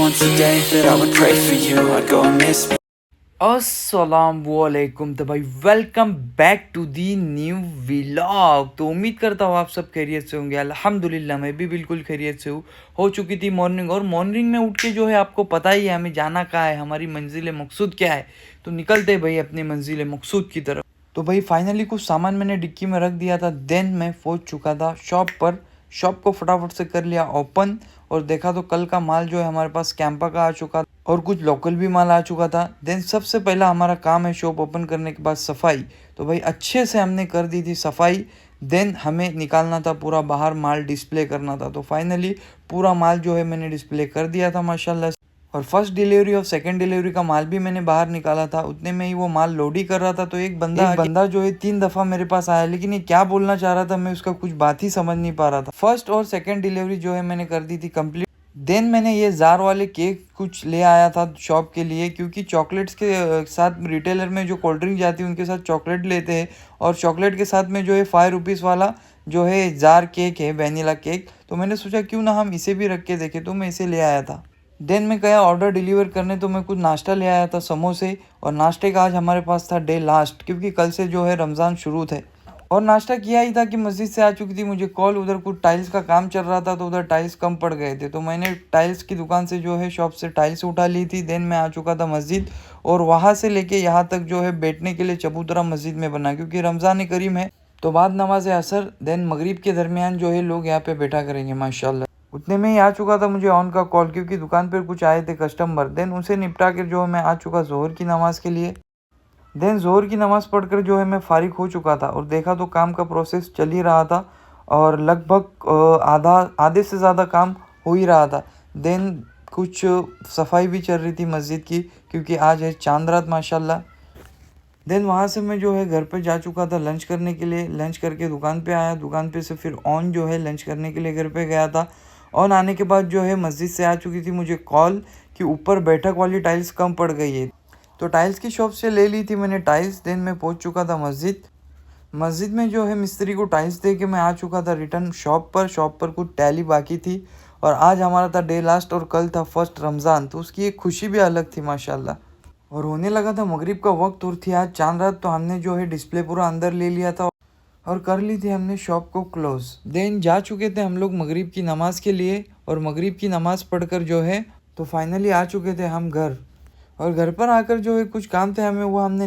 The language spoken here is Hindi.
once a day that I would pray for you, I'd go and miss me. अस्सलामुअलैकुम। तो भाई welcome back to the new vlog. तो उम्मीद करता हूँ आप सब खैरियत से होंगे। अल्हम्दुलिल्लाह मैं भी बिल्कुल खैरियत से हूँ। हो चुकी थी मॉर्निंग, और मॉर्निंग में उठ के जो है आपको पता ही है हमें जाना कहाँ है, हमारी मंजिल मकसूद क्या है। तो निकलते भाई अपनी मंजिल मकसूद की तरफ। तो भाई फाइनली कुछ सामान मैंने डिक्की में रख दिया था। देन मैं पहुँच चुका था शॉप पर। शॉप को फटाफट से कर लिया ओपन, और देखा तो कल का माल जो है हमारे पास कैंपा का आ चुका था, और कुछ लोकल भी माल आ चुका था। देन सबसे पहला हमारा काम है शॉप ओपन करने के बाद सफाई। तो भाई अच्छे से हमने कर दी थी सफाई। देन हमें निकालना था पूरा बाहर, माल डिस्प्ले करना था। तो फाइनली पूरा माल जो है मैंने डिस्प्ले कर दिया था माशाल्लाह से। और फर्स्ट डिलीवरी और सेकंड डिलीवरी का माल भी मैंने बाहर निकाला था। उतने में ही वो माल लोड ही कर रहा था, तो एक बंदा जो है 3 दफ़ा मेरे पास आया, लेकिन ये क्या बोलना चाह रहा था मैं उसका कुछ बात ही समझ नहीं पा रहा था। फर्स्ट और सेकंड डिलीवरी जो है मैंने कर दी थी कंप्लीट। देन मैंने ये जार वाले केक कुछ ले आया था शॉप के लिए, क्योंकि चॉकलेट्स के साथ रिटेलर में जो कोल्ड ड्रिंक जाती है उनके साथ चॉकलेट लेते हैं, और चॉकलेट के साथ में जो है 5 रुपीज़ वाला जो है जार केक है, वैनिला केक। तो मैंने सोचा क्यों ना हम इसे भी रख के देखें, तो मैं इसे ले आया था। देन मैं गया ऑर्डर डिलीवर करने, तो मैं कुछ नाश्ता ले आया था, समोसे। और नाश्ते का आज हमारे पास था डे लास्ट, क्योंकि कल से जो है रमज़ान शुरू थे। और नाश्ता किया ही था कि मस्जिद से आ चुकी थी मुझे कॉल। उधर कुछ टाइल्स का काम चल रहा था, तो उधर टाइल्स कम पड़ गए थे, तो मैंने टाइल्स की दुकान से जो है शॉप से टाइल्स उठा ली थी। देन मैं आ चुका था मस्जिद, और वहाँ से लेके यहाँ तक जो है बैठने के लिए चबूतरा मस्जिद में बना, क्योंकि रमज़ान करीम है। तो बाद नमाज असर देन मगरिब के दरमियान जो है लोग यहाँ पे बैठा करेंगे माशाल्लाह। उतने में ही आ चुका था मुझे ऑन का कॉल, क्योंकि दुकान पर कुछ आए थे कस्टमर। देन उसे निपटा कर जो है मैं आ चुका जोहर की नमाज़ के लिए। देन जोहर की नमाज़ पढ़कर जो है मैं फ़ारिग हो चुका था, और देखा तो काम का प्रोसेस चल ही रहा था, और लगभग आधे से ज़्यादा काम हो ही रहा था। देन कुछ सफाई भी चल रही थी मस्जिद की, क्योंकि आज है चांद रात माशाल्लाह। देन वहाँ से मैं जो है घर पे जा चुका था लंच करने के लिए। लंच करके दुकान पे आया, दुकान पे से फिर ऑन जो है लंच करने के लिए घर पे गया था। ऑन आने के बाद जो है मस्जिद से आ चुकी थी मुझे कॉल कि ऊपर बैठक वाली टाइल्स कम पड़ गई है। तो टाइल्स की शॉप से ले ली थी मैंने टाइल्स। देन मैं पहुंच चुका था मस्जिद। मस्जिद में जो है मिस्त्री को टाइल्स दे के मैं आ चुका था रिटर्न शॉप पर। शॉप पर कुछ टैली बाकी थी, और आज हमारा था डे लास्ट, और कल था फर्स्ट रमज़ान, तो उसकी एक खुशी भी अलग थी माशाल्लाह। और होने लगा था मगरिब का वक्त, और थी आज चांद रात, तो हमने जो है डिस्प्ले पूरा अंदर ले लिया था, और कर ली थी हमने शॉप को क्लोज़। देन जा चुके थे हम लोग मगरिब की नमाज़ के लिए, और मगरिब की नमाज़ पढ़कर जो है तो फाइनली आ चुके थे हम घर। और घर पर आकर जो है कुछ काम थे हमें, वो हमने